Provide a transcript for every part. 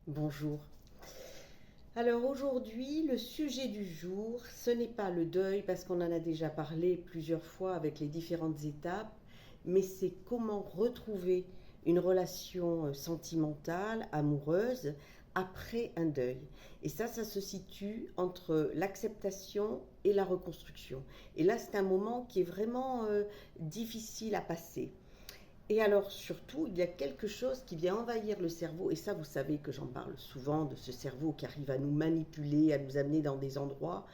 Bonjour. Alors aujourd'hui, le sujet du jour, ce n'est pas le deuil parce qu'on en a déjà parlé plusieurs fois avec les différentes étapes, mais c'est comment retrouver une relation sentimentale, amoureuse, après un deuil. Et ça se situe entre l'acceptation et la reconstruction. Et là, c'est un moment qui est vraiment difficile à passer. Et alors surtout, il y a quelque chose qui vient envahir le cerveau, et ça vous savez que j'en parle souvent, de ce cerveau qui arrive à nous manipuler, à nous amener dans des endroits,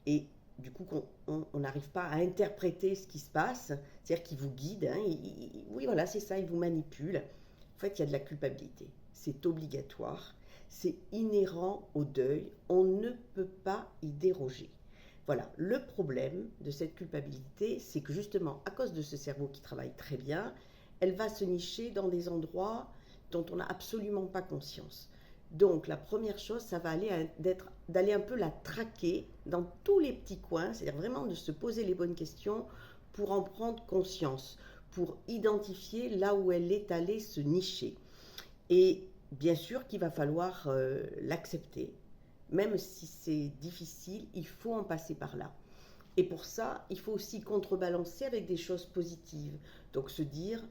et du coup on n'arrive pas à interpréter ce qui se passe, c'est-à-dire qu'il vous guide, hein, oui voilà c'est ça, il vous manipule. En fait il y a de la culpabilité, c'est obligatoire, c'est inhérent au deuil, on ne peut pas y déroger. Voilà, le problème de cette culpabilité, c'est que justement, à cause de ce cerveau qui travaille très bien, elle va se nicher dans des endroits dont on n'a absolument pas conscience. Donc la première chose, ça va aller d'aller un peu la traquer dans tous les petits coins, c'est-à-dire vraiment de se poser les bonnes questions pour en prendre conscience, pour identifier là où elle est allée se nicher. Et bien sûr qu'il va falloir l'accepter, même si c'est difficile, il faut en passer par là. Et pour ça, il faut aussi contrebalancer avec des choses positives. Donc se dire,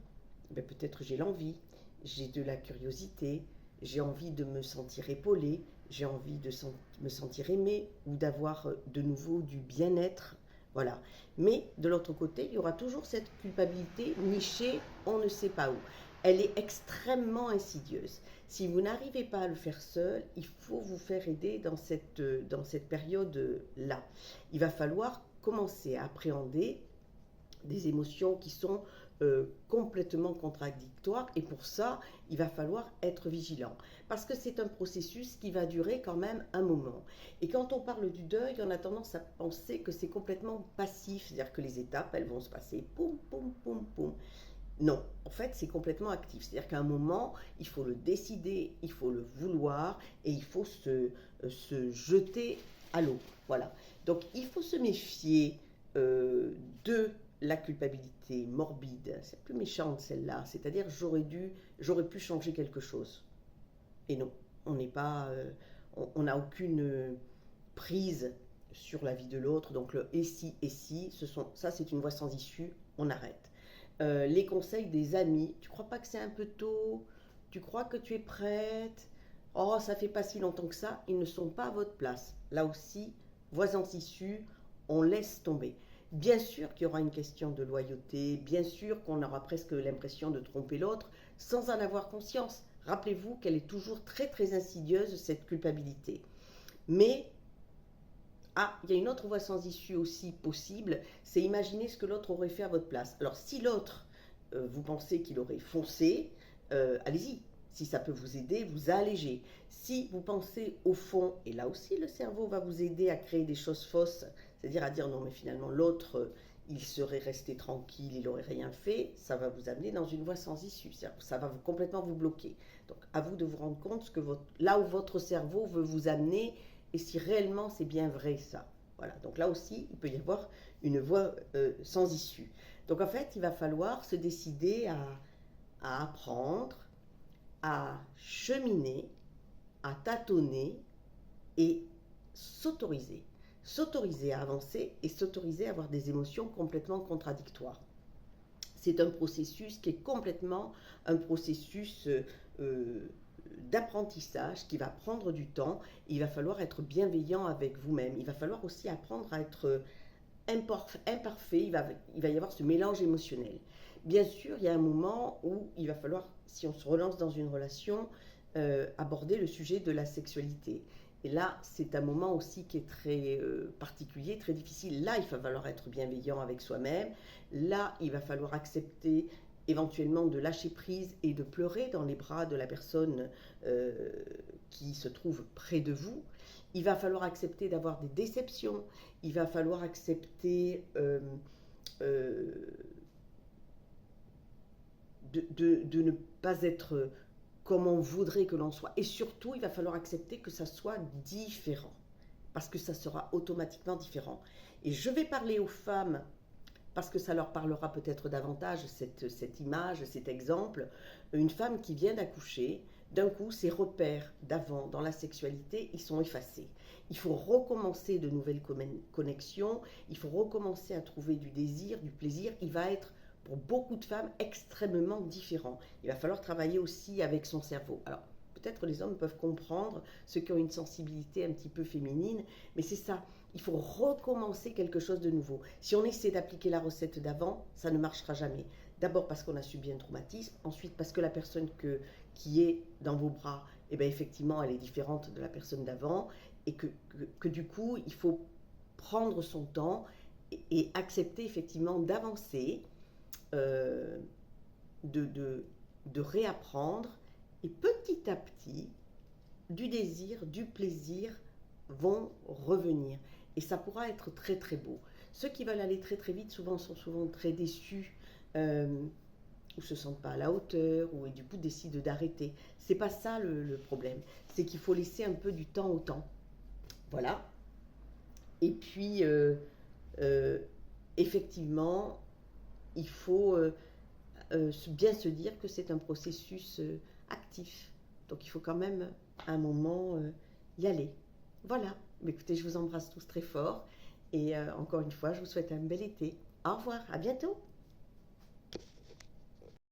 ben peut-être j'ai l'envie, j'ai de la curiosité, j'ai envie de me sentir épaulé, j'ai envie de me sentir aimé ou d'avoir de nouveau du bien-être. Voilà. Mais de l'autre côté, il y aura toujours cette culpabilité nichée, on ne sait pas où. Elle est extrêmement insidieuse. Si vous n'arrivez pas à le faire seul, il faut vous faire aider dans cette période-là. Il va falloir commencer à appréhender des émotions qui sont complètement contradictoires, et pour ça il va falloir être vigilant parce que c'est un processus qui va durer quand même un moment. Et quand on parle du deuil, on a tendance à penser que c'est complètement passif, c'est-à-dire que les étapes elles vont se passer poum poum poum poum. Non, en fait c'est complètement actif, c'est-à-dire qu'à un moment il faut le décider, il faut le vouloir et il faut se jeter à l'eau. Voilà, donc il faut se méfier de la culpabilité morbide. C'est plus méchante celle-là, c'est-à-dire j'aurais pu changer quelque chose. Et non, on n'est pas, on n'a aucune prise sur la vie de l'autre. Donc le et si, ça c'est une voie sans issue, on arrête. Les conseils des amis, tu crois pas que c'est un peu tôt? Tu crois que tu es prête? Oh, ça fait pas si longtemps que ça, ils ne sont pas à votre place. Là aussi, voie sans issue, on laisse tomber. Bien sûr qu'il y aura une question de loyauté, bien sûr qu'on aura presque l'impression de tromper l'autre sans en avoir conscience. Rappelez-vous qu'elle est toujours très très insidieuse, cette culpabilité. Mais, il y a une autre voie sans issue aussi possible, c'est imaginer ce que l'autre aurait fait à votre place. Alors si l'autre, vous pensez qu'il aurait foncé, allez-y. Si ça peut vous aider, vous alléger. Si vous pensez au fond, et là aussi le cerveau va vous aider à créer des choses fausses, c'est-à-dire à dire non mais finalement l'autre, il serait resté tranquille, il n'aurait rien fait, ça va vous amener dans une voie sans issue, ça va complètement vous bloquer. Donc à vous de vous rendre compte que là où votre cerveau veut vous amener, et si réellement c'est bien vrai ça. Voilà, donc là aussi, il peut y avoir une voie sans issue. Donc en fait, il va falloir se décider à apprendre, à cheminer, à tâtonner et s'autoriser. S'autoriser à avancer et s'autoriser à avoir des émotions complètement contradictoires. C'est un processus qui est complètement un processus d'apprentissage qui va prendre du temps. Il va falloir être bienveillant avec vous-même. Il va falloir aussi apprendre à être imparfait. Il va y avoir ce mélange émotionnel. Bien sûr, il y a un moment où il va falloir, si on se relance dans une relation, aborder le sujet de la sexualité. Et là, c'est un moment aussi qui est très particulier, très difficile. Là, il va falloir être bienveillant avec soi-même. Là, il va falloir accepter éventuellement de lâcher prise et de pleurer dans les bras de la personne euh, qui se trouve près de vous. Il va falloir accepter d'avoir des déceptions. Il va falloir accepter euh, de ne pas être comme on voudrait que l'on soit. Et surtout, il va falloir accepter que ça soit différent, parce que ça sera automatiquement différent. Et je vais parler aux femmes, parce que ça leur parlera peut-être davantage, cette image, cet exemple. Une femme qui vient d'accoucher, d'un coup, ces repères d'avant dans la sexualité, ils sont effacés. Il faut recommencer de nouvelles connexions, il faut recommencer à trouver du désir, du plaisir. Il va être, pour beaucoup de femmes, extrêmement différent. Il va falloir travailler aussi avec son cerveau. Alors, peut-être les hommes peuvent comprendre, ceux qui ont une sensibilité un petit peu féminine, mais c'est ça. Il faut recommencer quelque chose de nouveau. Si on essaie d'appliquer la recette d'avant, ça ne marchera jamais. D'abord parce qu'on a subi un traumatisme, ensuite parce que la personne qui est dans vos bras, eh bien effectivement, elle est différente de la personne d'avant, et que du coup, il faut prendre son temps et accepter effectivement d'avancer, euh, de réapprendre, et petit à petit, du désir, du plaisir vont revenir. Et ça pourra être très très beau. Ceux qui veulent aller très très vite souvent sont souvent très déçus, ou se sentent pas à la hauteur, ou et du coup décident d'arrêter. C'est pas ça le problème. C'est qu'il faut laisser un peu du temps au temps. Voilà. Et puis euh, effectivement, il faut bien se dire que c'est un processus actif. Donc il faut quand même à un moment y aller. Voilà. Mais écoutez, je vous embrasse tous très fort. Et encore une fois, je vous souhaite un bel été. Au revoir, à bientôt.